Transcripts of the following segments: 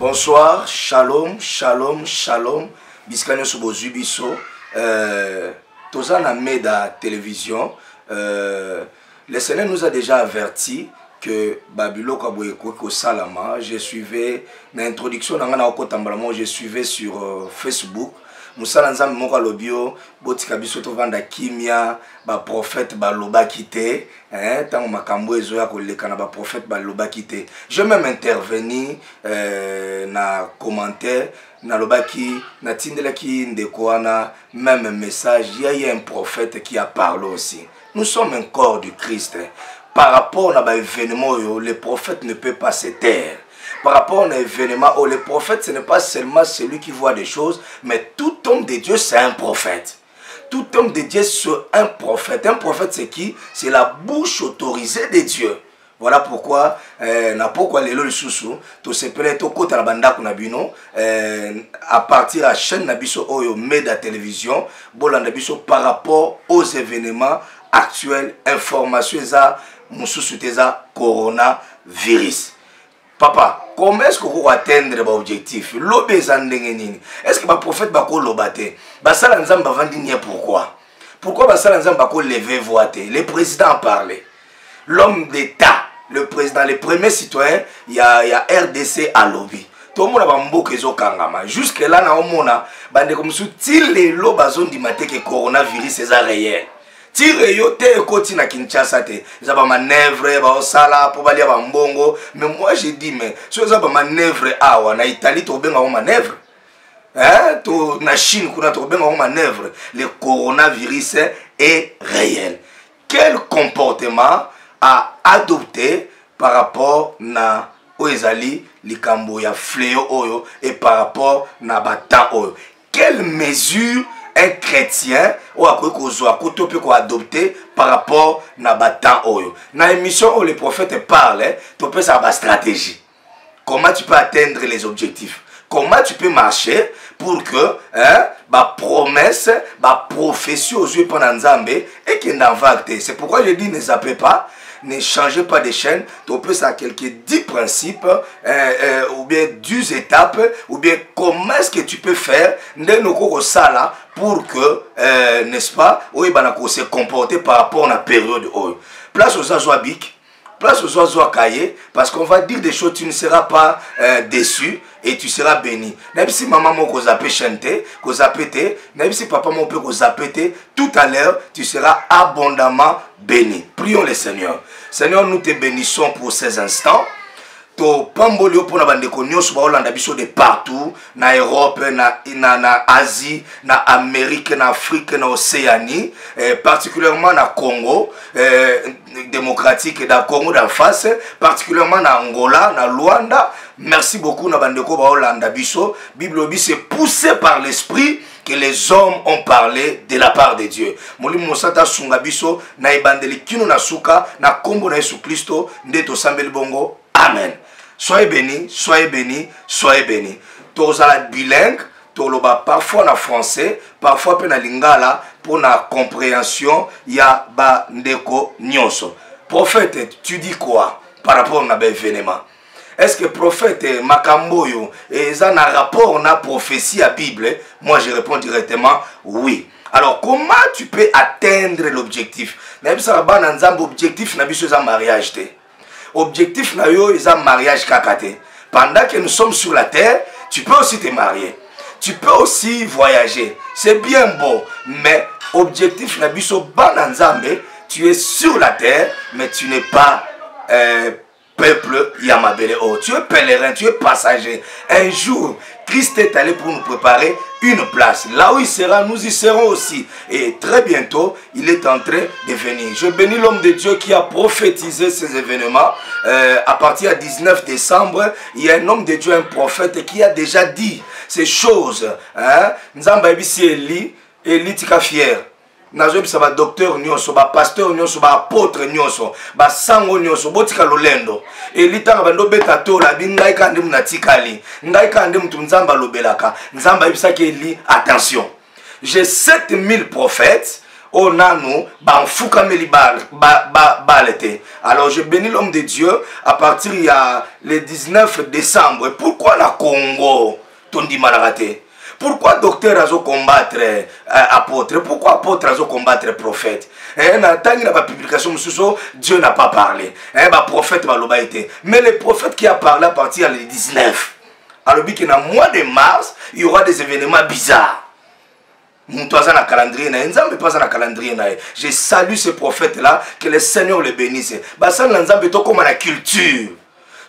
Bonsoir, shalom, shalom, shalom. Biskanyo Sobozu Biso. Tozana Meda Télévision. Le Seigneur nous a déjà averti que Babylone Kaboyeko Salama. Je suivais l'introduction je suivais sur Facebook. Moussa Nzam Moko Lobio, Botika Biso Tovanda Kimia, ba prophète ba loba kité, tant makambo ezoya kolekana ba prophète ba loba kité. Je même intervenir na commentaire na loba ki na tindela ki ndekoana même message, il y a un prophète qui a parlé aussi. Nous sommes un corps du Christ. Par rapport à l'événement, le prophète ne peut pas se taire. Par rapport à un événement, le prophète, ce n'est pas seulement celui qui voit des choses, mais tout homme de Dieu, c'est un prophète. Tout homme de Dieu, c'est un prophète. Un prophète, c'est qui? C'est la bouche autorisée de Dieu. Voilà pourquoi, le sousou, tout se plaît, tout côté la banda kunabino, à partir de la chaîne Nabiso Oyo Meda Télévision, Nabiso par rapport aux événements actuels, informations, Moussou Teza, coronavirus. Papa, comment est-ce qu'on va atteindre l'objectif? Est-ce que le prophète va lobater? Pourquoi? Pourquoi va lever voiter? Le président a parlé. L'homme d'État, le président, les premiers citoyens, il y a RDC à lobby. Tout le monde a mboke zo kangama. Jusque là, na omona, bande comme sous til les lobazon di maté que coronavirus c'est réel. Tire yo te ekoti na Kinshasa te. Ça va manœuvre, ba osala pour balia ba mbongo. Mais moi je dis mais so ça va manœuvre awa na Italie to benga manœuvre. To na Chine kuna to benga manœuvre. Le coronavirus est réel. Quel comportement a adopté par rapport na oezali likambo ya fléau oyo et par rapport na bata oyo? Quelle mesure un chrétien ou à quoi adopter par rapport à batan oyo? Dans l'émission où les prophètes parlent, tu peux savoir la stratégie. Comment tu peux atteindre les objectifs? Comment tu peux marcher pour que ma promesse, ma prophétie aux yeux pendant Nzambé et qu'il n'en va acter. C'est pourquoi je dis ne zappez pas. Ne changez pas de chaîne, tu peux ça quelques 10 principes, ou bien 10 étapes, ou bien comment est-ce que tu peux faire pour que, n'est-ce pas, se comporter par rapport à la période. Place aux Azoabiques, place aux Azoakaye, parce qu'on va dire des choses, tu ne seras pas déçu et tu seras béni. Même si maman m'a zappé chanter, même si papa m'a zappé, tout à l'heure, tu seras abondamment béni. Prions le Seigneur. Seigneur, nous te bénissons pour ces instants. To pambolio pour na bandeko nyonso ba Hollande biso de partout, na Europe, na Asie, na Amérique, na Afrique, na Océanie, particulièrement na Congo démocratique, na Congo d'en face, particulièrement na Angola, na Luanda. Merci beaucoup na bandeko ba Hollande biso. Bible bi c'est poussé par l'esprit que les hommes ont parlé de la part de Dieu. Molimo Mosata Sungabiso na ibandeli kino na suka na kombo na Yesu Kristo ndeto sambeli bongo. Amen. Soyez bénis, soyez bénis, soyez bénis. Tous à bilingue, tous parfois en français, parfois en lingala pour la compréhension ya ba ndeko nyonso. Prophète, tu dis quoi par rapport à l'événement? Est-ce que prophète Makamboyo et ça a un rapport à la prophétie à Bible? Moi je réponds directement oui. Alors comment tu peux atteindre l'objectif? Même ça va dans un objectif n'a pas un mariage. Objectif na yo est un mariage kakate. Pendant que nous sommes sur la terre, tu peux aussi te marier. Tu peux aussi voyager. C'est bien beau, mais objectif na biso bananzambe, tu es sur la terre, mais tu n'es pas peuple Yamabele. Oh, tu es pèlerin, tu es passager. Un jour, Christ est allé pour nous préparer une place. Là où il sera, nous y serons aussi. Et très bientôt, il est en train de venir. Je bénis l'homme de Dieu qui a prophétisé ces événements. À partir du 19 décembre, il y a un homme de Dieu, un prophète, qui a déjà dit ces choses. Nzamba ebisi Eli tika fier. Nazo bisa ba docteur nyonso, ba pasteur nyonso, ba apôtre nyonso, ba sango nyonso, botika lolendo. Elita bando beta tola bingai kandi munatikali. Ngai kandi mutu nzamba lobelaka. Nzamba ibisa ke Eli, attention. J'ai 7000 prophètes oh nano, alors je bénis l'homme de Dieu à partir il y a le 19 décembre. Et pourquoi la Congo Tondi Malaraté? Pourquoi docteur a combattre apôtre? Pourquoi apôtre a combattre prophète? Dans publication, Dieu n'a pas parlé. Prophète va été. Mais le prophète qui a parlé à partir du 19. Alors, que dans le mois de mars, il y aura des événements bizarres. Je salue ce prophète-là, que le Seigneur le bénisse. Comme la culture.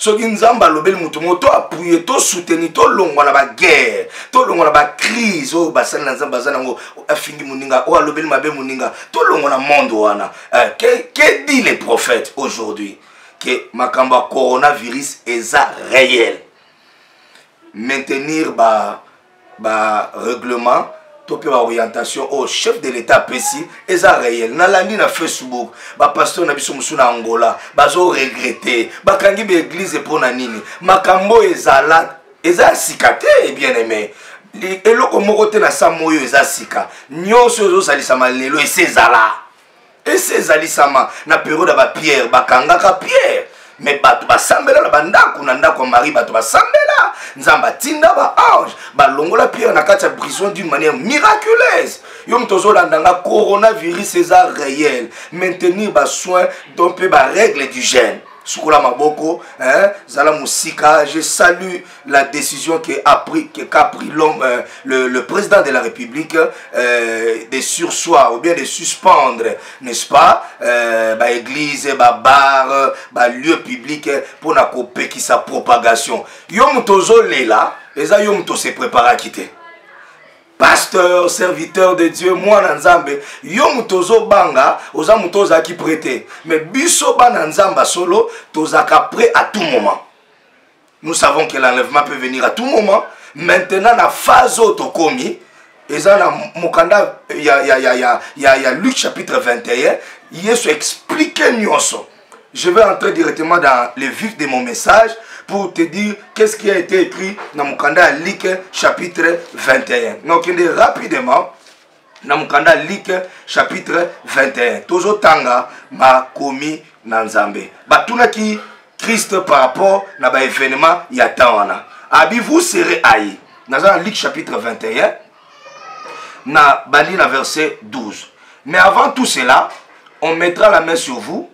Soki nzamba lobeli mutu moto appuyer to soutenir to longwa na ba guerre to longwa na ba crise o basana na nzamba zanango afingi muninga o lobeli mabe muninga to longwa na monde wana que dit les prophètes aujourd'hui que makamba coronavirus est réel maintenir ba règlement topé ba orientation au chef de l'état précis est réel nalandi na Facebook ba pasteur na biso musu na Angola bazo regretter bakangi be église pour na nini makambo ezala sikate bien aimé eloko moko te na samoyo ezasika nyonso zo salisama lelo esezalisama na période ba Pierre bakangaka Pierre mais bato basambela na bandako na ndako Marie bato basambela nzamba tinda ba ange balongola Pierre na kati ya prison d'une manière miraculeuse yo mtozo landanga coronavirus est réel maintenir ba soin donc ba règle d'hygiène Soukoula Maboko, Zala Moussika, je salue la décision qu'a pris l'homme, le président de la République de sursoir ou bien de suspendre, n'est-ce pas, église, bar, lieu public pour na couper qui sa propagation. Yom tozo lela, et ça yom to se prépare à quitter. Pasteur, serviteur de Dieu, moi Nanzambe, yom tozo banga, oza mutoza qui prêter. Mais biso ba Nanzamba solo, tozaka prêt à tout moment. Nous savons que l'enlèvement peut venir à tout moment. Maintenant, la phase autocomi, et ça, Mokanda, il y a Luc chapitre 21, Yesu explique nyonso. Je vais entrer directement dans le vif de mon message pour te dire qu'est-ce qui a été écrit dans Mokanda Luc chapitre 21. Donc, rapidement, dans Mokanda Luc chapitre 21. Tozo tanga ma komi nanzambe. Batuna ki Christ par rapport à l'événement yatawana. Abi vous serez haïs. Dans Luc chapitre 21, na bali na verset 12. Mais avant tout cela, on mettra la main sur vous.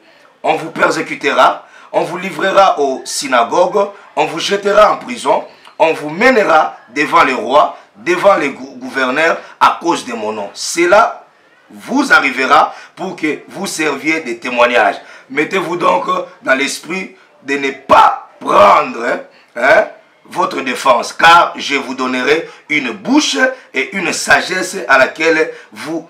On vous persécutera, on vous livrera aux synagogues, on vous jettera en prison, on vous mènera devant les rois, devant les gouverneurs à cause de mon nom. Cela vous arrivera pour que vous serviez de témoignage. Mettez-vous donc dans l'esprit de ne pas prendre votre défense, car je vous donnerai une bouche et une sagesse à laquelle vous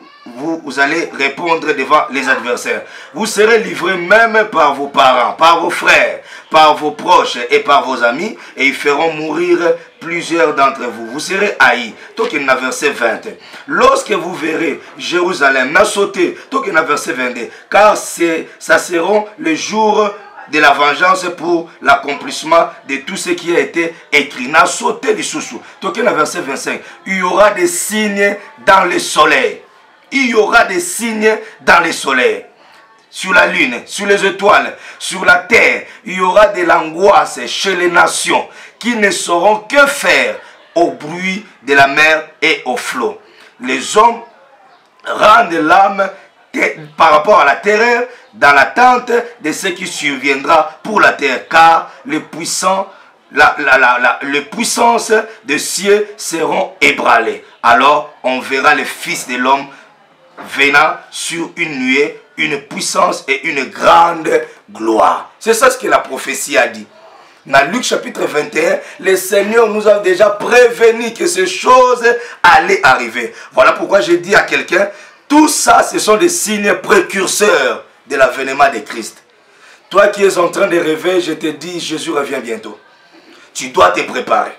allez répondre devant les adversaires. Vous serez livrés même par vos parents, par vos frères, par vos proches et par vos amis, et ils feront mourir plusieurs d'entre vous. Vous serez haïs. Tokin verset 20. Lorsque vous verrez Jérusalem n'a sauté, Tokin verset 22, car ça seront les jours de la vengeance pour l'accomplissement de tout ce qui a été écrit. N'a sauté du sous-sous. Tokin verset 25. Il y aura des signes dans le soleil. Il y aura des signes dans le soleil, sur la lune, sur les étoiles, sur la terre. Il y aura de l'angoisse chez les nations qui ne sauront que faire au bruit de la mer et au flot. Les hommes rendent l'âme par rapport à la terreur dans l'attente de ce qui surviendra pour la terre, car les puissants, les puissances des cieux seront ébranlées. Alors on verra le Fils de l'homme venant sur une nuée, une puissance et une grande gloire. C'est ça ce que la prophétie a dit. Dans Luc chapitre 21, le Seigneur nous a déjà prévenu que ces choses allaient arriver. Voilà pourquoi j'ai dit à quelqu'un, tout ça, ce sont des signes précurseurs de l'avènement de Christ. Toi qui es en train de rêver, je te dis, Jésus revient bientôt. Tu dois te préparer.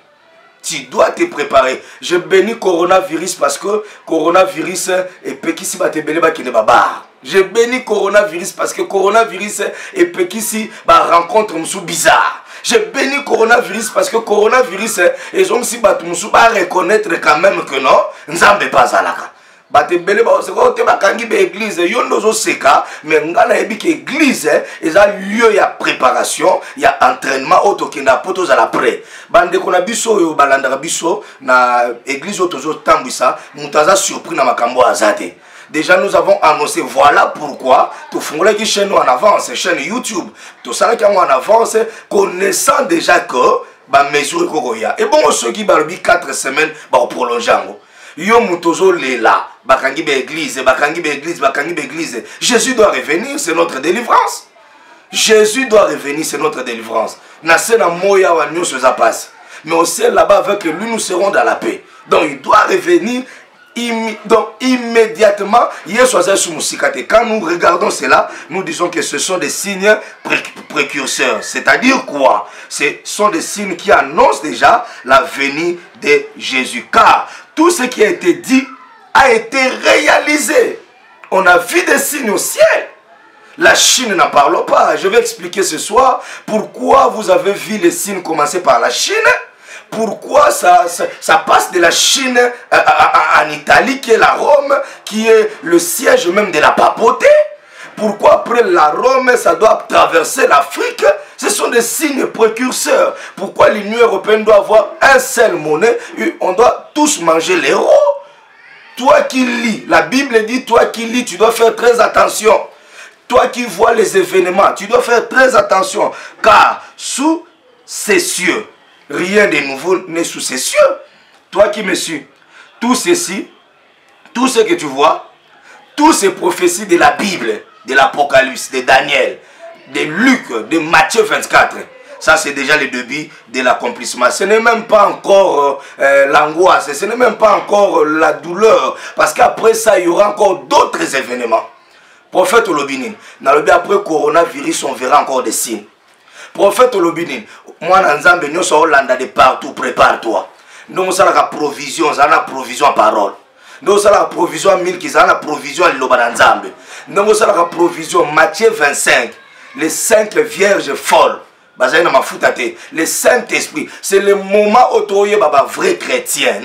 Tu dois te préparer. Je bénis coronavirus parce que coronavirus est pékissi batebele qui ne baba. Je bénis coronavirus parce que coronavirus est pékissi ba rencontre msou bizarre. Je bénis coronavirus parce que coronavirus est aussi bat msou ba reconnaître quand même que non, nzambe pas alaka. Bate belé ba oseko te bakangi be église yondo zo seka mais ngana yebi que église eza lieu ya préparation ya entraînement autokenda poto za la prêt bande kona biso yo balanda biso na église otozo tambwisa mutaza surpris na makambo azate. Déjà nous avons annoncé voilà pourquoi tout fongole qui chaîne en avance chaîne YouTube tout ça qui en avance connaissant déjà que ba mesure kokoya et bon ceux qui balobi 4 semaines ba prolonger ngo yo mutozo lela bakangi be église bakangi be église bakangi be église. Jésus doit revenir, c'est notre délivrance. Jésus doit revenir, c'est notre délivrance. Na sena moya wa nyoso za passe mais au ciel là-bas avec lui nous serons dans la paix. Donc il doit revenir. Donc immédiatement, quand nous regardons cela, nous disons que ce sont des signes précurseurs. C'est-à-dire quoi? Ce sont des signes qui annoncent déjà la venue de Jésus. Car tout ce qui a été dit a été réalisé. On a vu des signes au ciel. La Chine n'en parle pas. Je vais expliquer ce soir pourquoi vous avez vu les signes commencer par la Chine. Pourquoi ça passe de la Chine en Italie, qui est la Rome, qui est le siège même de la papauté. Pourquoi après la Rome, ça doit traverser l'Afrique? Ce sont des signes précurseurs. Pourquoi l'Union européenne doit avoir un seul monnaie? On doit tous manger l'euro. Toi qui lis, la Bible dit, toi qui lis, tu dois faire très attention. Toi qui vois les événements, tu dois faire très attention. Car sous ces cieux, rien de nouveau n'est sous ces cieux. Toi qui me suis, tout ceci, tout ce que tu vois, toutes ces prophéties de la Bible, de l'Apocalypse, de Daniel, de Luc, de Matthieu 24, ça c'est déjà le début de l'accomplissement. Ce n'est même pas encore l'angoisse, ce n'est même pas encore la douleur, parce qu'après ça, il y aura encore d'autres événements. Prophète Olobinin, après coronavirus, on verra encore des signes. Prophète Olobinin, moi, Nzambe, nous sommes Hollande de partout, prépare-toi. Nous sommes la provision, nous avons provision à parole. Nous sommes la provision à milk, nous avons la provision à l'Oba Nzambe. Nous sommes la provision, Matthieu 25, les 5 vierges folles. Le Saint-Esprit, c'est le moment où tu es un vrai chrétien.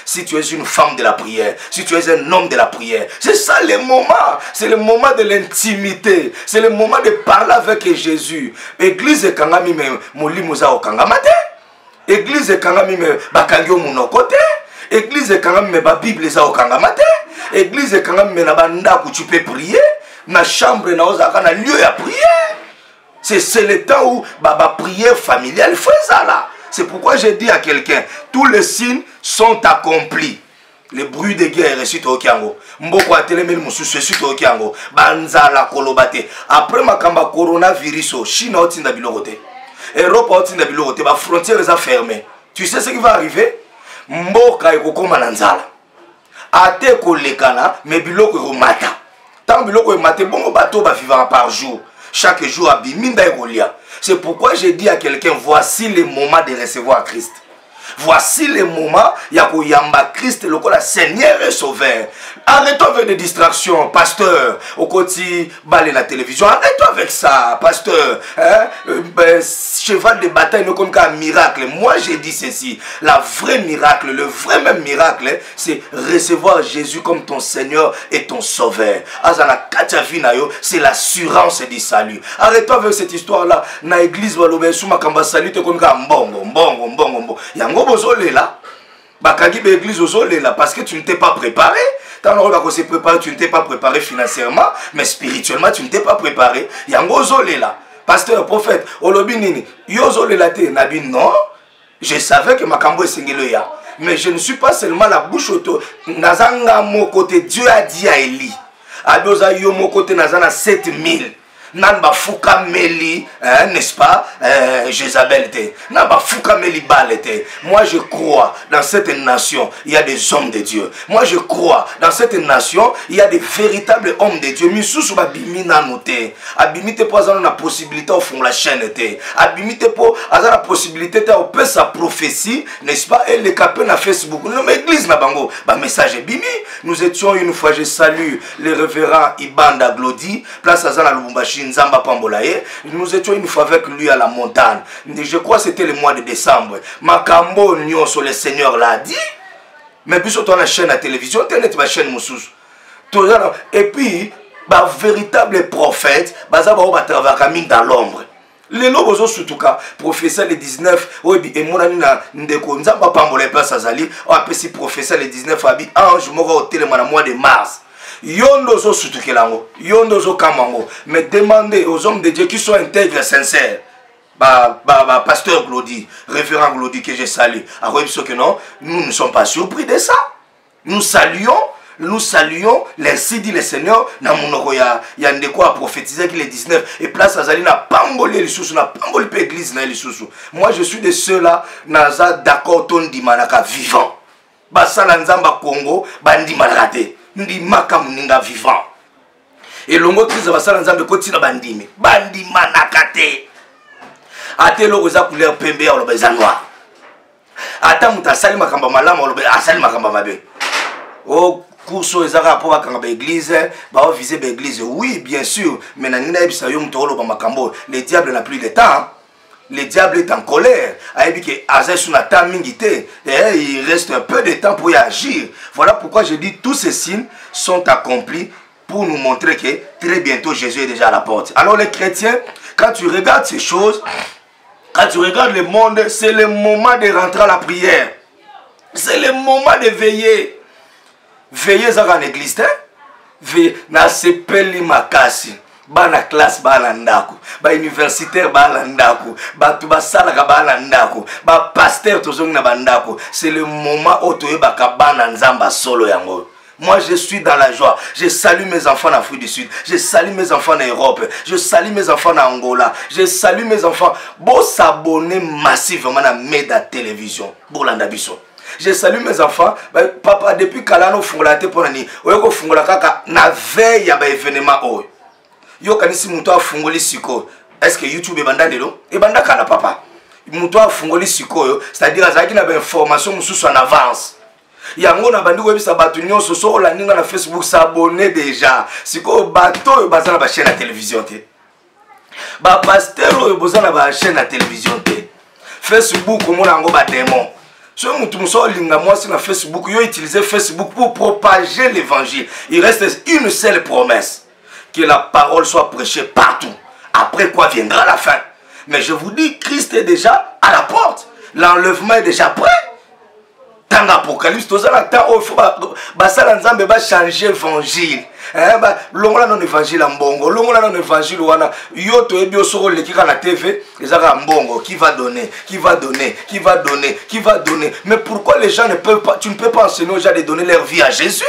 Si tu es une femme de la prière, si tu es un homme de la prière, c'est ça le moment. C'est le moment de l'intimité. C'est le moment de parler avec Jésus. Église Kangami me Molimuza o Kangamate. Église Kangami me Bakangyo Munokote. Église Kangami me ba Bible za o Kangamate. Église Kangami me na banda où tu peux prier. Na chambre na ozaka na lieu à prier. C'est le temps où la prière familiale fait ça là. C'est pourquoi j'ai dit à quelqu'un, tous les signes sont accomplis. Le bruit de guerre est sur Okiango. Mboko a télémé moussou sur Okiango. Banza la kolobate. Après ma kamba coronavirus, Chine a otinda bilogote. Europe a otinda bilogote. La frontière est fermée. Tu sais ce qui va arriver? Mboka e kokoma nanzala. Ate kolekana, mais biloko e mata. Tant biloko e mate, bon bateau va vivre par jour. Chaque jour, c'est pourquoi j'ai dit à quelqu'un, voici le moment de recevoir Christ. Voici le moment, Yakoyamba Christ, le Seigneur et Sauveur. Arrête-toi avec des distractions, pasteur. Au côté, balai la télévision. Arrête-toi avec ça, pasteur. Cheval de bataille, ne comme qu'un miracle. Moi, j'ai dit ceci. La vraie miracle, le vrai même miracle, c'est recevoir Jésus comme ton Seigneur et ton Sauveur. Azana Kachafinayo, c'est l'assurance du salut. Arrête-toi avec cette histoire-là. Na église, Walobé, Souma Kamba, salut, te comme qu'un mbongo. Yango bozole là. Bakagi be église ozole là parce que tu ne t'es pas préparé. Tant on se préparer, tu ne t'es pas préparé financièrement, mais spirituellement tu ne t'es pas préparé. Yango ozole là. Pasteur, prophète, olobi nini. Yo ozole là te nabi non. Je savais que makambo esengelo ya. Mais je ne suis pas seulement la bouche auto. Nazanga mon côté Dieu a dit à Élie. Adoza yo mon côté nazana 7000. Namba fuka meli, n'est-ce pas, Jézabel te. Namba fuka meli balete. Moi je crois dans cette nation, il y a des hommes de Dieu. Moi je crois dans cette nation, il y a des véritables hommes de Dieu. Misusu ba bimina note. Abimite po azana na possibilité au fond la chaîne te. Abimite po azana possibilité te au sa prophétie, n'est-ce pas, et le capé na Facebook. Nous église na bango, ba message bimi. Nous étions une fois, je salue le révérend Ibanda Glody, place azana Lubumbashi. Nzamba Pambolaye, nous étions une fois avec lui à la montagne. Je crois que c'était le mois de décembre. Makambo Nyonso, le Seigneur l'a dit. mais biso to na chaîne à télévision internet ba chaîne mususu to et puis ba véritable prophète baza ba travailler mingi dans l'ombre. Les lobos surtout cas professeur le 19 obi et monani na ndeko nzamba pambola place azali o apesi professeur le 19 abi ange moko au téléma na mois de mars yondo zo surtout kelango yondo zo kamango mais demandez aux hommes de Dieu qui sont intègres sincères pasteur Glody révérend Glody que je salue alors que non nous ne sommes pas surpris de ça. Nous saluons l'ainsi dit le Seigneur na monoko ya ndeko a prophétisé qu'il est 19 et place azali na pamboli lisusu na pamboli pe église na lisusu. Moi je suis de ceux-là naza d'accord ton dimanaka vivant. Basala nzamba Congo bandi malade ndi makamuninga vivant. Et longo kriza basala nzambe kotina bandimi bandi manakate. Ate loko za couleur pembe ya loba za noir. Ata muta sali makamba malama loba asali makamba mabe. Oh courso ezaka rapport à l'église, bah viser l'église, oui bien sûr, mais le diable n'a plus de temps. Le diable est en colère. Il reste un peu de temps pour y agir. Voilà pourquoi je dis tous ces signes sont accomplis pour nous montrer que très bientôt Jésus est déjà à la porte. Alors les chrétiens, quand tu regardes ces choses, quand tu regardes le monde, c'est le moment de rentrer à la prière. C'est le moment de veiller. Veillez à l'église, veillez na sepeli makasi, ba na classe ba na ndako, ba universitaire ba na ndako, ba tu ba sala ka ba na ndako, ba pasteur tozongi na bandako. C'est le moment où tu es bakabana nzamba solo yango. Moi je suis dans la joie. Je salue mes enfants en Afrique du Sud. Je salue mes enfants en Europe. Je salue mes enfants en Angola. Je salue mes enfants. Bon s'abonner massivement à Meda Télévision. Bolanda Bisso. Je salue mes enfants. Papa, depuis Kalano Fungolate pour Nani, Oyoko Fungolaka, na veille à l'événement. Yo kanisi muto fungoli siko. Est-ce que YouTube est bandadelo? Et bandaka na papa. Muto fungoli siko, c'est-à-dire azaki na information mususu en avance. Yango na bandi webisa batu nyonso so la ninga na Facebook s'abonner déjà. Siko bato bazana ba chaîne à télévision te. Ba pasteur bozana ba chaîne à télévision te. Facebook mona ngo ba démon. Si moi sur Facebook, ils utilisent Facebook pour propager l'évangile. Il reste une seule promesse. Que la parole soit prêchée partout. Après quoi viendra la fin. Mais je vous dis, Christ est déjà à la porte. L'enlèvement est déjà prêt. Dans l'Apocalypse, tout ça, il faut changer l'évangile. L'ongola non évangile en bongo, l'ongola non évangile wana yoto ebio soro lekika na TV, ezaka mbongo qui va donner, qui va donner, qui va donner, qui va donner. Mais pourquoi les gens ne peuvent pas, tu ne peux pas enseigner aux gens de donner leur vie à Jésus?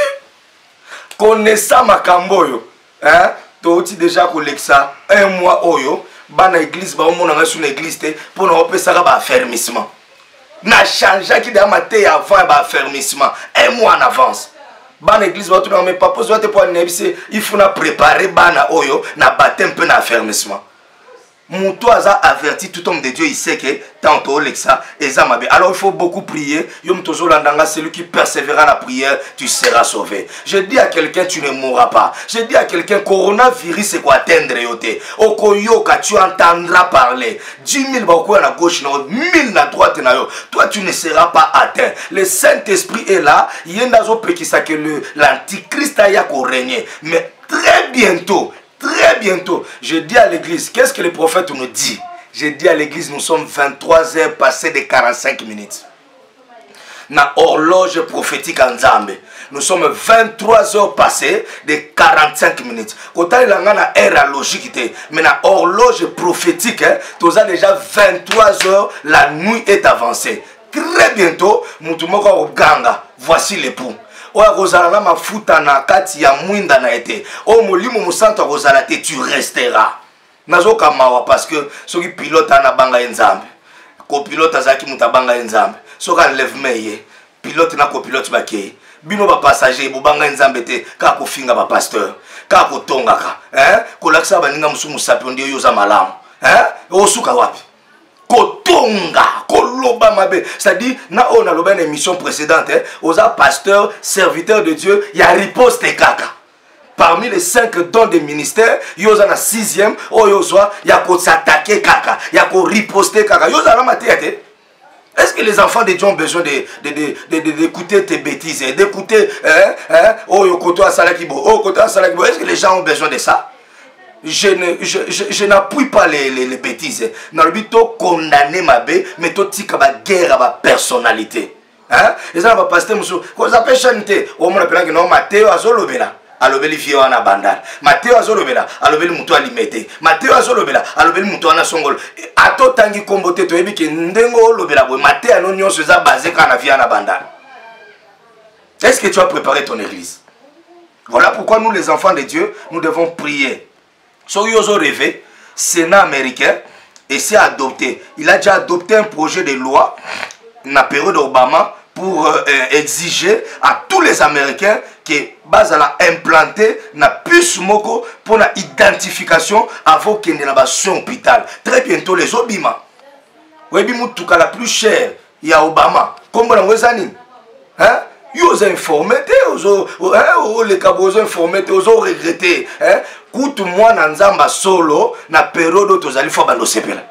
Connaissant makamboyo, hein? Toi déjà koleksa un mois oyo, bana église ba omona nga sur l'église te pour na opesa ba affermissement. Na changé qui de maté avant ba affermissement, un mois en avance. Ban église va tout mais papa doit te pour il faut na préparer bana oyo na baptême peu na affermissement. Mouto a averti tout homme de Dieu, il sait que tantôt l'exa ezamabe. Alors il faut beaucoup prier. Yom tozo landanga, celui qui persévérera la prière, tu seras sauvé. Je dis à quelqu'un, tu ne mourras pas. Je dis à quelqu'un, coronavirus c'est quoi atteindre yote. Okoyoka, tu entendras parler. 10 000 bako à la gauche, 1000 à droite na yo. Toi tu ne seras pas atteint. Le Saint-Esprit est là. Yendazo pekisa que l'antichrist a yako régner. Mais très bientôt. Très bientôt, je dis à l'église, qu'est-ce que le prophète nous dit? Je dis à l'église, nous sommes 23 heures passées de 45 minutes. Na horloge prophétique en Zambie. Nous sommes 23 heures passées de 45 minutes. Quand on a une ère logique, mais na horloge prophétique, tu as déjà 23 heures, la nuit est avancée. Très bientôt, Moutoumoko Oganga, voici l'époux. Oya kozala mafuta na kati ya mwinda na ete. O molimo musanto kozala te, tu resteras. Nazoka mawa parce que soki pilote ana banga enzambe. Ko pilote azaki mutabanga enzambe. Soka enlèvement ye. Pilote na ko pilote bakei. Bino ba passager bo banga enzambe te ka ko finga ba pasteur. Ka ko tongaka. Ko laksa baninga musumu sapi ndio yoza malamu. Osuka wapi? Kotonga, koloba mabe. C'est-à-dire, on a une émission précédente, aux pasteurs, serviteurs de Dieu, il y a riposte kaka. Parmi les 5 dons des ministères, il y a un 6e, il y a s'attaquer kaka, il y a riposter kaka. Il y a Est-ce que les enfants de Dieu ont besoin d'écouter tes bêtises, d'écouter oh yokoto asalakibo, oh koto asalakibo? Est-ce que les gens ont besoin de ça? Je n'appuie pas les bêtises. Dans le but de condamner ma bé, mais de tika ba guerre à ma personnalité. Hein? Et ça va passer monsieur. Quand ça peut chanter, au moins appelle que non Matteo azolobela. Alobeli fio ana bandal. Matteo azolobela, alobeli muto alimete. Matteo azolobela, alobeli muto ana songol. Ato tangi kombote to ebi ke ndengo lobela boy. Matteo ano nyonso za basé kana fio ana bandal. Est-ce que tu as préparé ton église? Voilà pourquoi nous les enfants de Dieu, nous devons prier. Soyozo rêvé, Sénat américain, et s'est adopté. Il a déjà adopté un projet de loi dans la période Obama pour exiger à tous les Américains que base à la implanter na puce moko pour la identification avant qu'il n'y ait pas son hôpital. Très bientôt les Obima. Webi mutuka la plus chère, il y a Obama. Comment on va hein? Ils ont informé, les cabos ont informé, ils ont regretté. Coute moi nanzamba solo na période où tu allais faire bando sepela.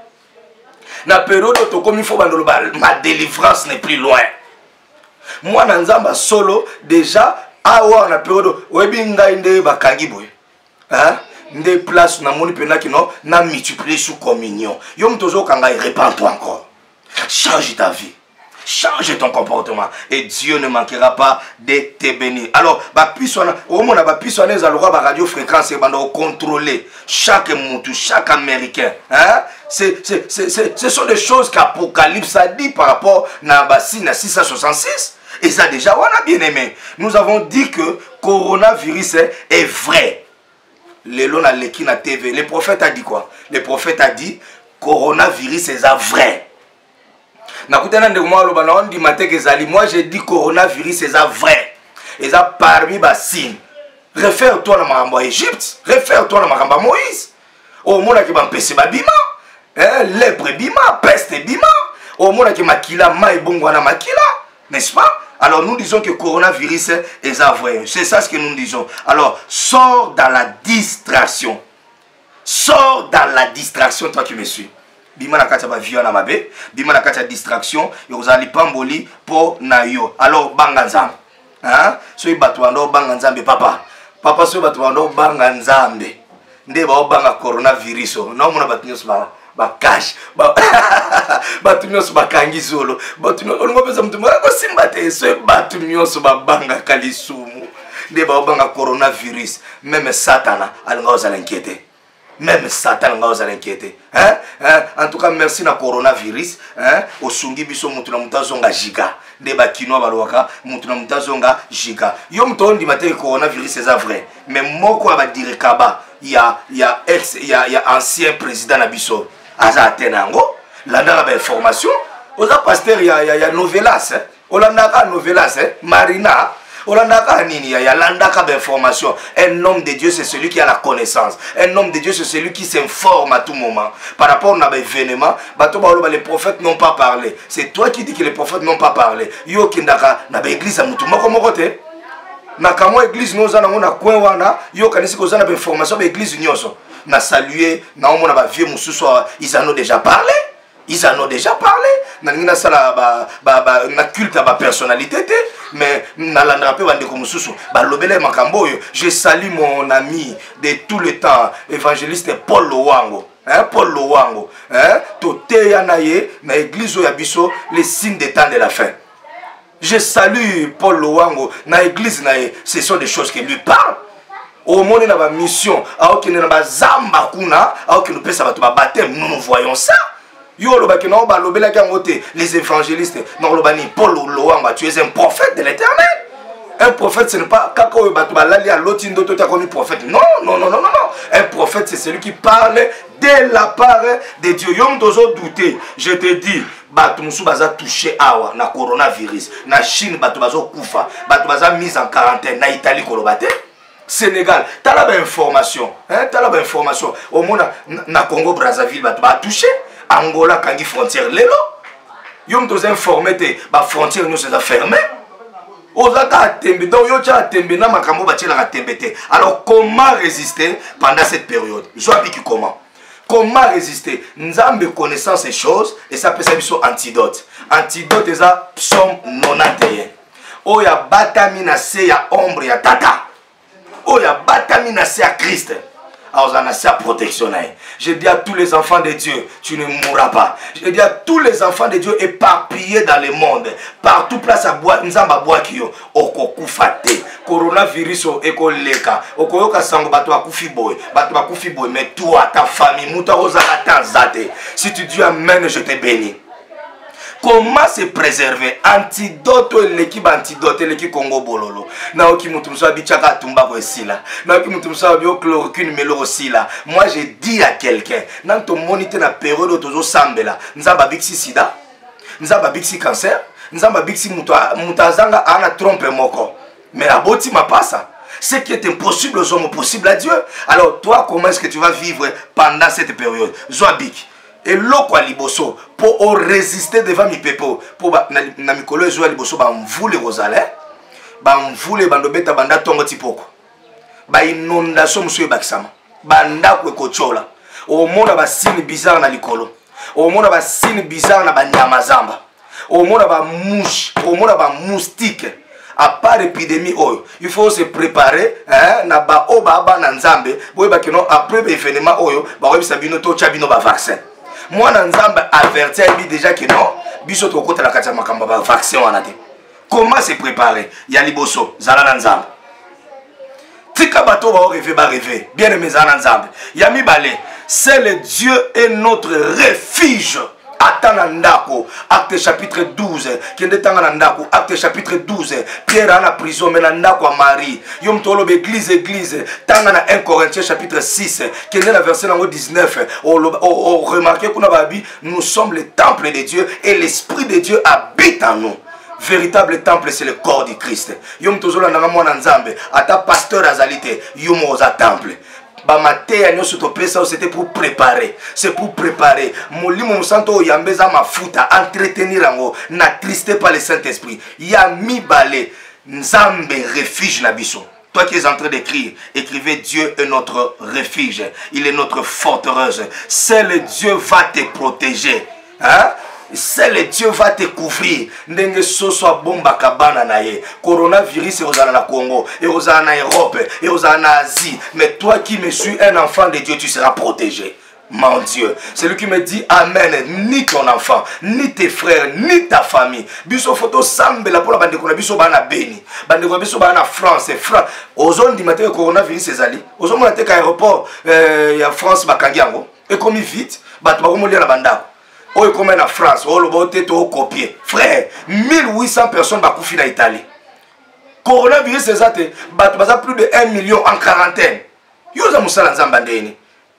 Na période où tu comme il faut bando ma délivrance n'est plus loin. Moi nanzamba solo déjà awa na période où ebinga inde bakangi boy. Hein? Des places na moni pena qui non na multiplier sous communion. Yom tozo kanga répand-toi encore. Change ta vie. Change ton comportement et Dieu ne manquera pas de te bénir. Alors, au moins, la radio fréquence et contrôler chaque moutou, chaque Américain. Hein? Ce sont des choses qu'Apocalypse a dit par rapport à 666. Et ça déjà, on a bien aimé. Nous avons dit que coronavirus est vrai. Le prophète a dit quoi? Le prophète a dit coronavirus est vrai. Moi j'ai dit coronavirus c'est vrai. Et ça parmi les signes. Réfère-toi à Maramba Égypte. Réfère-toi à Maramba Moïse. Au monde qui m'a empêché bima. Lèpre bima. Peste bima. Au monde qui m'a kila maï bongwana makila. N'est-ce pas? Alors nous disons que coronavirus est vrai. C'est ça ce que nous disons. Alors sors dans la distraction. Sors dans la distraction toi qui me suis. Bima na kati ba vieux na mabe, bima na kati distraction, yo zali pamboli po na yo. Alors banga nzambe. Hein? So ibatu ando banga nzambe papa. Papa so ibatu ando banga nzambe. Nde ba banga coronavirus. No mona batu nyos ba cash. Batu nyos ba kangi zolo. Batu nyos on ngopeza mtu mara ko simbate so batu nyos ba banga kalisumu. Nde ba banga coronavirus. Même Satana alngoza l'inquiéter. Même Satan va inquiéter. En tout cas, merci na coronavirus. Au sungi biso mutuna mutazonga giga. Deba kino balwaka mutuna mutazonga giga. Yo mtondi matin coronavirus c'est vrai. Mais moko va dire kaba. Il y a ancien président nabiso. Aza tenango. Landa ba information. Oza pasteur il y a Novelas. Olanda Novelas Marina. Il y a l'andaka d'information. Un homme de Dieu, c'est celui qui a la connaissance. Un homme de Dieu, c'est celui qui s'informe à tout moment. Par rapport à l'événement, les prophètes n'ont pas parlé. C'est toi qui dis que les prophètes n'ont pas parlé. Yo kindaka na l'église à Moutouma comme côté. Na kamo église nous avons na coin wana. Yo kanisi kozana ba information ba église nyoso. Na saluer, na omona ba vieux mususu ils en ont déjà parlé. Ils en ont déjà parlé. Na sala na culte à ma personnalité. Mais je salue mon ami de tout le temps, évangéliste Paul Lowango. Paul Lowango. Toté yanaye na église yabiso les signes des temps de la fin. Je salue Paul Lowango na église naye. Ce sont des choses qui lui parlent. Au monde na ba mission, alors qu'il na ba zamba kuna, alors qu'il nous peut ça ba baptême, nous voyons ça. Les évangélistes, Paul Loamba, tu es un prophète de l'Éternel. Un prophète, ce n'est pas prophète. Non. Un prophète, c'est celui qui parle de la part de Dieu. Yom dozo douté. Je te dis, Batumsu baza touché awa na coronavirus. Na Chine, Batubazo Koufa. Batubaza mise en quarantaine. Na Italie, Kolobate. Sénégal, tu as la information. Tu as la information. Au monde, na Congo, Brazzaville, Batuba touché. Angola, Kangi frontière, Lelo. Yom dozo informé, ba frontière nous se fermée. Alors comment résister pendant cette période? Je dis comment. Comment résister? Nzambe connaissant ces choses et ça peut être antidote. Antidote est ça psaume 91. Oh ya batami na se ya ombre ya tata. Oh ya batami na se ya Christ. Alors on a sa protection. Je dis à tous les enfants de Dieu, tu ne mourras pas. Je dis à tous les enfants de Dieu éparpillés dans le monde, partout place à bois, nzamba bois kio, okokufate. Coronavirus ekoleka, okoyoka sango bato akufi boy, mais toi, ta famille, muta rosa atanzate. Si tu dis amen, je te bénis. Comment se préserver? Antidote l'équipe antidote l'équipe Congo bololo. Naoki mutumsa bichaka tumba ko esila. Naoki mutumsa bio chloroquine melo osila. Moi je dis à quelqu'un, dans ton monité na période tozo sambela, nzamba bixi sida, nzamba bixi cancer, nzamba bixi mutazanga ana trompe moko. Mais aboti ma passa. Ce qui est impossible aux hommes possible à Dieu. Alors toi comment est-ce que tu vas vivre pendant cette période? Zoabik. Et l'eau liboso pour résister devant mi pepo pour na mikolo zo liboso ba mvule rozale ba mvule bandobeta banda tongo tipoko ba inondation musuye bakisama banda ko kochola o mona ba signe bizarre na likolo o mona ba signe bizarre na banyama zamba o mona ba mouche o mona ba moustique. À part l'épidémie, il faut se préparer. Na ba oba ba na nzambe boye ba keno après événement oyo ba obi sabino to chabino ba vaccin. Moi, Nzambe averti déjà que non, biso to kota la katia makamba ba vaccin wana te. Comment se préparer? Ya liboso, zala Nzambe. Tika bato ba rêver, bien aimé zala Nzambe. Ya mi balé, c'est le Dieu est notre refuge. Atanandako, acte chapitre 12, kende tanganandako, acte chapitre 12, Pierre à la prison, menandako à Marie, yom tolo église, tangana 1 Corinthiens chapitre 6, kende la verset 19, remarquez qu'on a babi, nous sommes le temple de Dieu et l'Esprit de Dieu habite en nous. Véritable temple, c'est le corps du Christ. Yom tozola nanga mwana nzambe, ata pasteur azalite, yom oza temple. C'était pour préparer. C'est pour préparer. Molimo santo yambeza mafuta entretenir ango n'attristé par le Saint-Esprit. Yami balé nzambe refuge na biso. Toi qui es en train d'écrire, écrivez Dieu est notre refuge. Il est notre forteresse. Seul Dieu va te protéger. Hein? Seul Dieu va te couvrir. Ndenge soso bomba kabana na ye. Coronavirus est na Congo, et aux en Europe, et aux en Asie. Mais toi qui me suis un enfant de Dieu, tu seras protégé. Mon Dieu, c'est lui qui me dit Amen. Ni ton enfant, ni tes frères, ni ta famille. Biso photo sambe la pour la bande de biso bana beni. Bande de biso bana France, France. Aux zones du matin coronavirus c'est ali. Aux zones de aéroport, il y a France bakangiango. Et comme vite, bat ba ko la banda. Oh, comme en France, oh, le boté to copier. Frère, 1800 personnes va couper en Italie. Coronavirus, c'est ça, plus de 1 million en quarantaine. Yo za musala nzamba ndeni.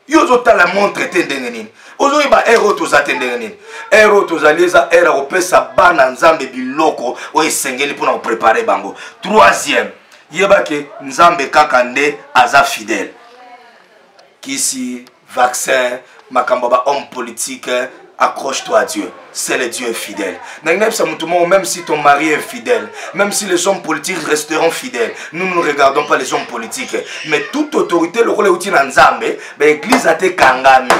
Yo zo ta la montre tendengenini. Ozo iba ero to za tendengenini. Ero to za leza era opesa bana nzambe biloko o esengeli pour nous préparer bango. Troisième, yeba ke nzambe kaka nde aza fidèle. Kisi vaccin, makamba ba homme politique. Accroche-toi à Dieu, c'est le Dieu fidèle. Même si ton mari est fidèle, même si les hommes politiques resteront fidèles, nous ne regardons pas les hommes politiques. Mais toute autorité, le rôle est Nzambe, l'église a été kangami.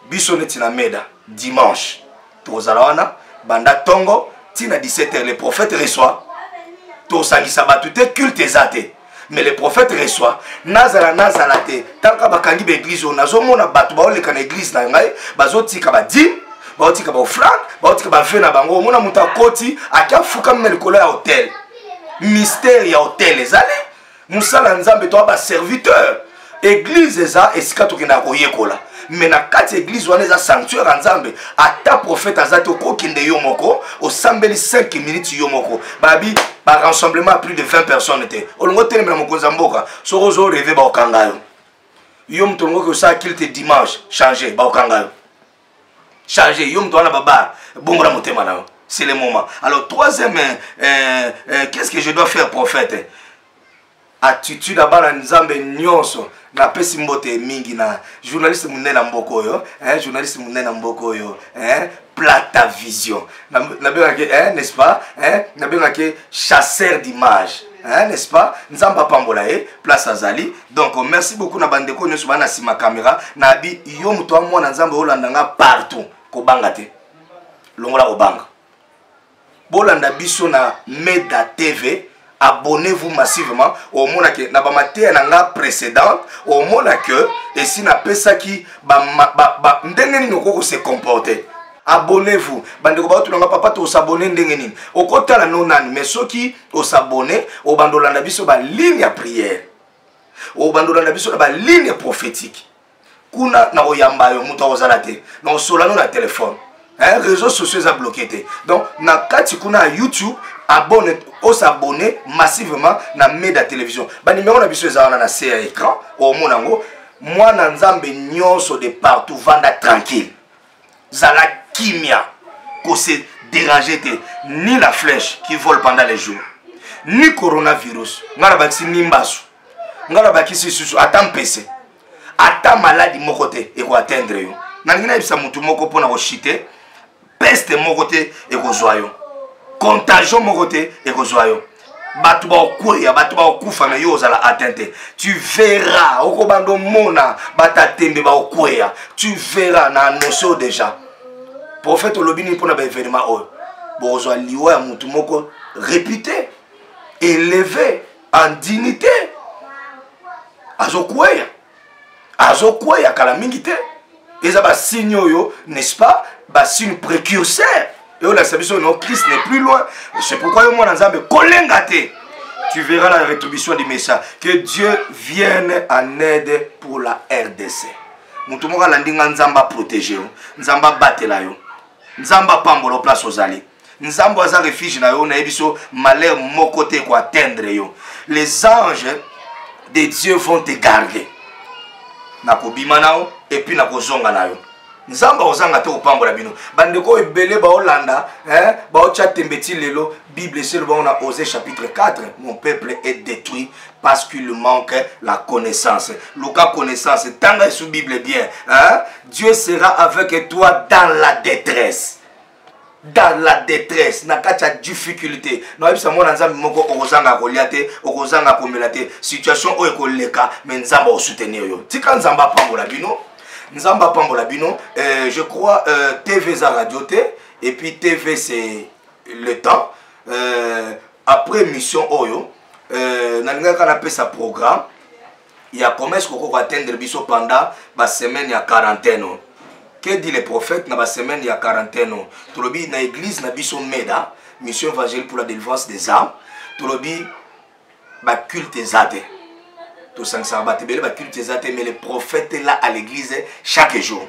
Bissonetina Meda, dimanche. Tozalawana, Banda Tongo, Tina 17h, le prophète reçoit. Tosangi Sabatute, culte zate. Mais le prophète reçoit nazala te tanka bakangi ba église on azomona batu ba oleka na église na ngai bazotika ba dim bazotika ba offrande bazotika ba vena bango mona muta koti akafuka melikolo ya hôtel mystère ya hôtel ezali musala nzambe to ba serviteur église eza esika tokenda koyekola mais na kati église wana eza sanctuaire nzambe ata prophète azati okokende yo moko osambeli 5 minutes yo moko babi par rassemblement à plus de 20 personnes était olongo telemela mokonza mboka soko zo rêver ba okanga yo yo mtongo ko sa kilte dimanche changer ba okanga yo changer yo mtona baba bongola motema na c'est le moment. Alors troisième qu'est-ce que je dois faire prophète? Attitude abana nzambe nyonso na pesi mbote mingi na journaliste munena mboko yo journaliste munena mboko yo plate ta vision na benga ke n'est-ce pas na benga ke chasseur d'image hein, n'est-ce pas? Nzamba pambolae place azali. Donc merci beaucoup na bandeko nyoso bana sima caméra na bi yo muto wa mwana nzamba olandanga partout ko banga te. Longola ko banga. Bolanda biso na Meda TV. Abonnez-vous massivement au monde que na ba maté na nga précédente au monde que et si na pesa ki ba ndenge ni ko se comporter. Abonnez-vous. Bandeko ba tulanga papa to s'abonner ndenge nini. Okota la nonani mais soki o s'abonner au bandolanda biso ba ligne à prière. Au bandolanda biso ba ligne prophétique. Kuna na oyamba yo muto ozala te. Na solano na téléphone. Hein, réseaux sociaux a bloqué. Donc na kati kuna YouTube abonne o s'abonner massivement na Meda télévision. Ba numéro na biso ezana na CR écran au monango moi na nzambe nyonso de partout vanda tranquille. Zala kimia ko se déranger te ni la flèche qui vole pendant les jours ni coronavirus ngala bakisi nimbasu ngala bakisi susu ata mpese ata maladie moko te e ko atteindre yo na ngina bisa mutu moko pona ko chiter peste moko te e ko zwa yo contagion moko te e ko zwa yo batu ba okuya batu ba okufa me yo zala atteinte tu verras okobando mona batatembe ba okuya tu verras na annonce déjà prophète olobini pour na événement o bozo liwa ya mutu moko réputé élevé en dignité azokuya kala mingi te eza ba signe yo n'est-ce pas ba signe précurseur et la sabiso non Christ n'est plus loin c'est pourquoi yo mwana nzambe kolenga te tu verras la rétribution du message que Dieu vienne en aide pour la RDC mutu moko landinga nzamba protéger yo nzamba batela yo nzamba pambolo place ozali nzamba aza refuge na yo na ebiso malheur moko te ko atteindre yo les anges de Dieu vont te garder na kobima nao et puis na kozonga na yo nzamba ozanga te kopambola bino bandeko ebele ba Holanda hein ba ocha tembeti lelo Bible c'est le bon on a Osée chapitre 4 mon peuple est détruit parce qu'il manque la connaissance Luka connaissance tanga sous Bible bien hein Dieu sera avec toi dans la détresse na kacha difficulté na bisa mona nzambe moko okozanga koliate okozanga komelate situation oyo koleka mais nzamba o soutenir yo tika nzamba pambola bino nzamba pambola bino je crois TV za radio T et puis TV c'est le temps après mission oyo na ngaka na pesa programme il y a commerce koko atteindre biso pendant ba semaine ya quarantaine. Que dit les prophètes dans la semaine il y a quarantaine? Tolobi na église na biso Meda mission évangélique pour la délivrance des âmes. Tolobi ba culte zate. To sangsa ba tebele ba culte zate mais les prophètes là à l'église chaque jour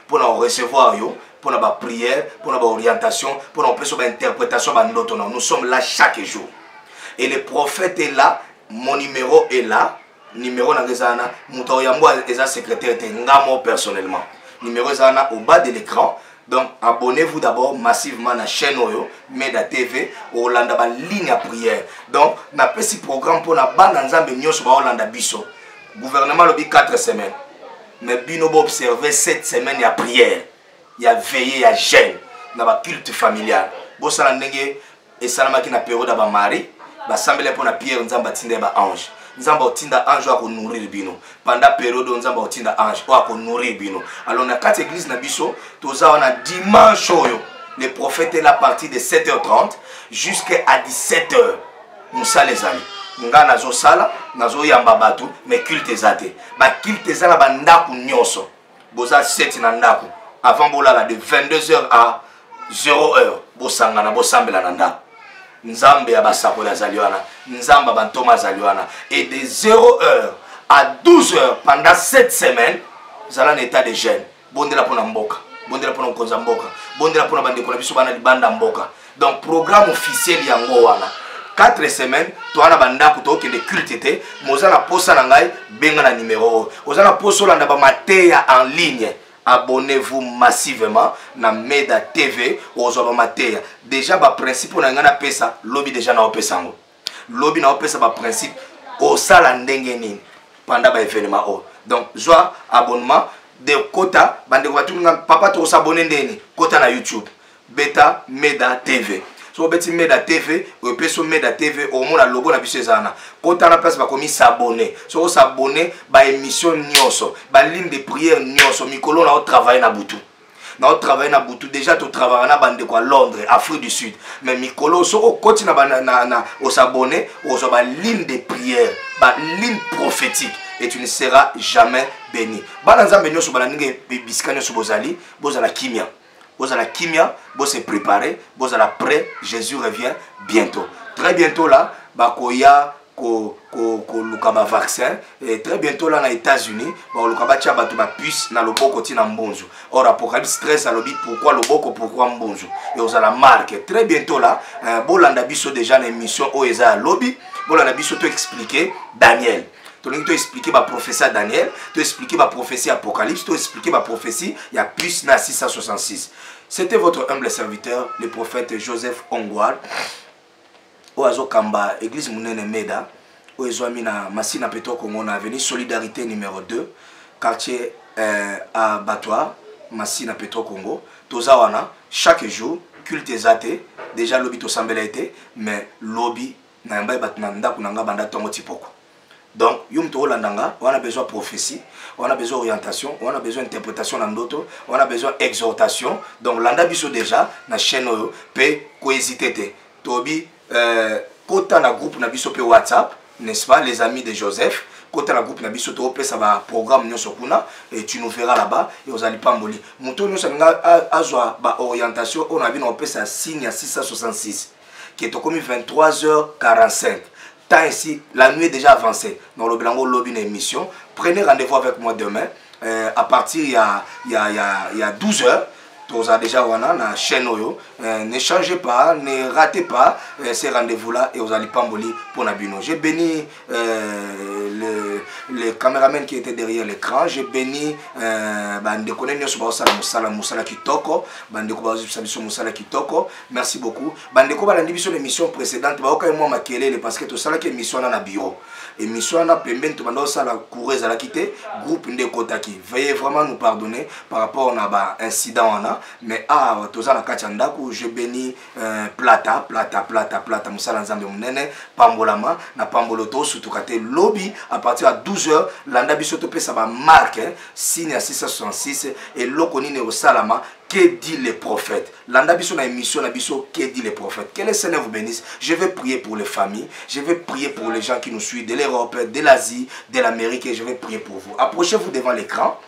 pour nous recevoir yo, pour nous ba prière, pour nous ba orientation, pour nous faire ba interprétation ba ndoto. Nous sommes là chaque jour. Et les prophètes est là, mon numéro est là, numéro na ngezana, muto yambo eza secrétaire te ngamo personnellement. Numéro zana au bas de l'écran. Donc abonnez-vous d'abord massivement à la chaîne Oyo Meda TV Hollanda ba ligne à prière. Donc na pesi programme pour na banda nzambe nyonso ba Hollanda biso. Gouvernement lobi 4 semaines. Mais bino bo observer 7 semaines ya prière. Ya veiller ya jeûne na ba culte familial. Bo sala ndenge et salamaki na période ba mari ba sambele pour na pierre nzamba tinde ba ange. Nzamba otinda ange wa ko nourrir bino pendant période nzamba otinda ange wa ko nourrir bino. Alors na quatre église na biso toza na dimanche oyo le prophète est là à partir de 7h30 jusqu'à 17h. Moussa les amis nga nazo sala nazo yamba batu mais culte zate ba culte zala ba ndaku nyonso boza 7 na ndaku avant bolala de 22h à 0h bosangana bosambela na ndaku nzambe ya basakola zaliwana nzamba bantoma zaliwana et de 0h à 12h pendant 7 semaines zala en état de jeûne bondela pona mboka bondela pona konza mboka bondela pona bandeko na biso bana libanda mboka. Donc programme officiel yango wana 4 semaines toana bandako to ke de culte te mozana posa na ngai benga na numéro ozana poso landa ba mateya en ligne. Abonnez-vous massivement na Meda TV ozo mateya. Déjà ba principe na ngana pesa lobby déjà na opesango. Lobby na opesa ba principe o sala ndenge nini pendant ba événement o. Donc joie abonnement de quota bande watu papa to s'abonner ndeni quota na YouTube Beta Meda TV. so beti Meda TV ou peso Meda TV au monde logo na biso ezana kota na place ba komi s'abonner so s'abonner ba émission nyonso ba ligne de prière nyonso mikolo na o travailler na butu na travailler na butu déjà tu travailles na bande quoi Londres Afrique du Sud mais mikolo so o koti na o s'abonner o so ba ligne de prière ba ligne prophétique et tu ne seras jamais béni bana nzambe nyonso bana ninge bisika nyonso bozali bozala kimia bozala kimia bo se préparer bozala prêt Jésus revient bientôt très bientôt là bakoya ko lukaba vaccin et très bientôt là na États-Unis ba lukaba tia batu ba puce na loboko tina mbonzo or Apocalypse 13 alobi pourquoi loboko pourquoi mbonzo et ozala marque très bientôt là bolanda biso déjà na émission o eza lobby bolanda biso to expliquer Daniel tu as expliqué ma prophétie à Daniel, tu as expliqué ma prophétie à Apocalypse, tu as expliqué ma prophétie, il y a plus na 666. C'était votre humble serviteur, le prophète Joseph Ongwal. Oazo Kamba, église Mounene Meda, Oazo Amina Massina Peto Congo, on a venu Solidarité numéro 2, quartier à Batoa, Massina Peto Congo. Tozawana, chaque jour, culte zate, déjà lobby to sambelete, mais lobby, Namba Batnanda Kunanga Banda Tongo Tipoko. Donc, on a besoin de prophétie, on a besoin d'orientation, on a besoin d'interprétation dans d'autres, on a besoin d'exhortation. Donc, l'anda biso déjà, na chaîne peut cohésiter. Tobi, kota na groupe na biso pe WhatsApp, n'est-ce pas, les amis de Joseph. Kota na groupe na biso to pe ça va programme nyoso kuna et tu nous verras là-bas et aux ali pamboli. Muto nyoso nga azwa ba orientation, on a vu on peut ça signe à 666 qui est comme 23h45. Tant ici, la nuit est déjà avancée. Dans le Blanco Lobby, une émission. Prenez rendez-vous avec moi demain. À partir il y a 12 heures. Vous avez déjà la chaîne Oyo. Ne changez pas, ne ratez pas ces rendez-vous-là et vous allez pamboli pour Nabino. J'ai béni le caméraman qui était derrière l'écran. J'ai béni merci beaucoup. L'émission précédente, parce que tout ça, l'émission dans le bureau. Émission na pembeni to bando ça la coureuse à la quitter groupe Ndekotaki. Veuillez vraiment nous pardonner par rapport à ba incident on a mais to ça la kachanda ku je bénis plata musala nzambe munene pambolama na pamboloto surtout kate lobby à partir à 12h landa biso to pesa ba marque signe à 666 et lokoni ne au salama. Que dit le prophète? Landa biso na émission na biso, que dit le prophète? Que le Seigneur vous bénisse. Je vais prier pour les familles, je vais prier pour les gens qui nous suivent de l'Europe, de l'Asie, de l'Amérique et je vais prier pour vous. Approchez-vous devant l'écran.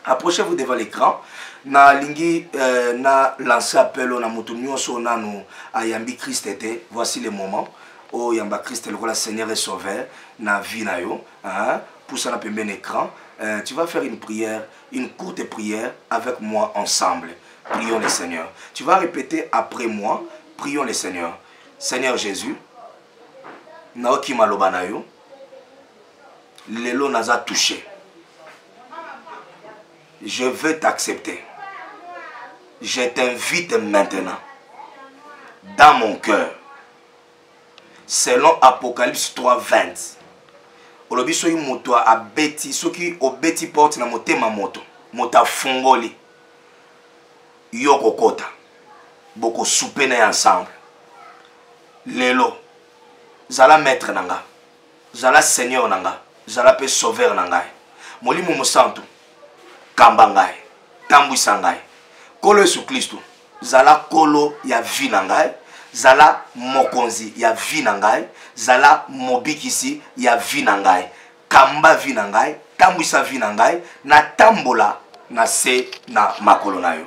Approchez-vous devant l'écran. Na lingi na lancé appel na mutunyo so nanu ayambi Christ était. Voici le moment. Oh yamba Christ le Seigneur est sauveur na vie na yo. Pour ça na pemben écran. Tu vas faire une prière, une courte prière avec moi ensemble. Prions le Seigneur. Tu vas répéter après moi. Prions le Seigneur. Seigneur Jésus, Naoki Malobanayo, Lelo Naza touché. Je veux t'accepter. Je t'invite maintenant dans mon cœur. Selon Apocalypse 3:20. Olobi soki moto abeti soki obeti porte na motema moto mota fungoli yoko kota boko souper na ensemble lelo zala maître nanga zala seigneur nanga zala pe sauveur nanga molimo mosantu kamba ngai tambwisa ngai kolo Yesu Kristo zala kolo ya vie nanga zala mokonzi ya vie nangai zala mobikisi ya vie nangai kamba vie nangai tambwisa vie nangai na tambola na se na makolo na yo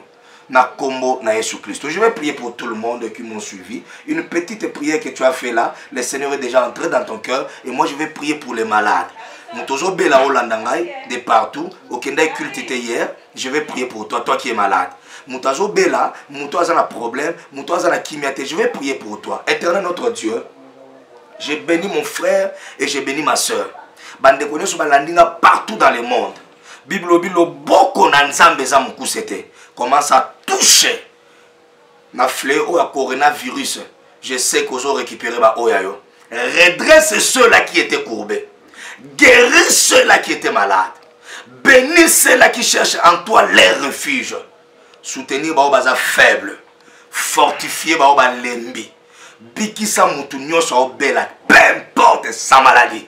na kombo na Yesu Christ. Je vais prier pour tout le monde qui m'ont suivi. Une petite prière que tu as fait là, le Seigneur est déjà entré dans ton cœur et moi je vais prier pour les malades. Mutozo bela olandangai de partout, au Kenda culte hier, je vais prier pour toi, toi qui es malade. Mutazo bela, mutoza na problème, mutoza na kimiate, je vais prier pour toi. Éternel notre Dieu, j'ai béni mon frère et j'ai béni ma soeur. Bande konyo so balandinga partout dans le monde. Bible bilo boko na nzambe za mukusete. Commence à toucher na fléau à coronavirus. Je sais qu'ils ont récupéré ba oyayo. Redresse ceux-là qui étaient courbés. Guéris ceux-là qui étaient malades. Bénis ceux-là qui cherchent en toi leur refuge. Soutenir Baobaza faible. fortifier ba lembi. Bikisa mutu nyonso obela, peu importe sa maladie.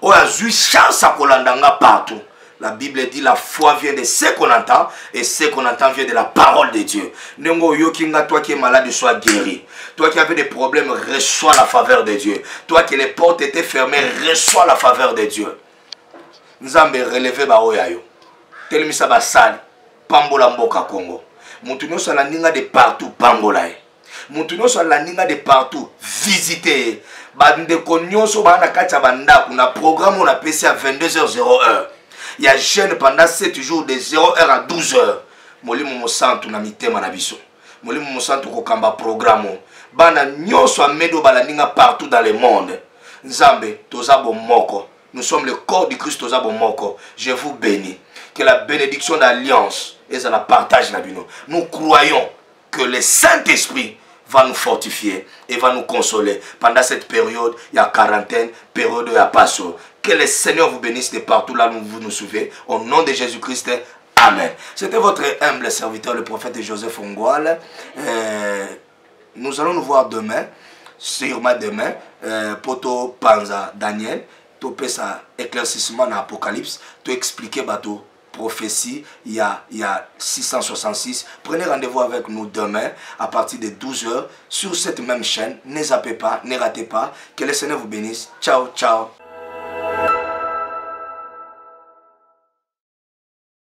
On a eu chance à kolandanga partout. La Bible dit la foi vient de ce qu'on entend et ce qu'on entend vient de la parole de Dieu. Nengo yokinga, toi qui es malade, sois guéri. Toi qui avais des problèmes, reçois la faveur de Dieu. Toi qui les portes étaient fermées, reçois la faveur de Dieu. Nzambe relevé ba oyayo. Telemisa basali, pambola mboka Congo. Mutu nyonso alandinga de partout, pambola ye. Mutu nyonso alandinga de partout, visitez. Bandeko nyonso bana kati ya bandaku na programme on a passé à 22h01. Il y a jeûne pendant 7 jours de 0h à 12h. Molimo mosantu na mitema na biso. Molimo mosantu kokamba programme. Bana nyonso amedo balandinga partout dans le monde. Nzambe toza bomoko. Nous sommes le corps du Christ toza bomoko. Je vous bénis. Que la bénédiction d'alliance et la partage na bino. Nous croyons que le Saint-Esprit va nous fortifier et va nous consoler. Pendant cette période, il y a quarantaine, période il y a passo. Que le Seigneur vous bénisse de partout là où vous nous suivez. Au nom de Jésus-Christ, Amen. C'était votre humble serviteur, le prophète Joseph Ongwal. Nous allons nous voir demain, sûrement demain, Poto Panza Daniel, tu fais ça éclaircissement dans l'Apocalypse, tu expliquer bateau. Prophétie, il y a 666. Prenez rendez-vous avec nous demain à partir de 12h sur cette même chaîne. Ne zappez pas, ne ratez pas. Que le Seigneur vous bénisse. Ciao, ciao.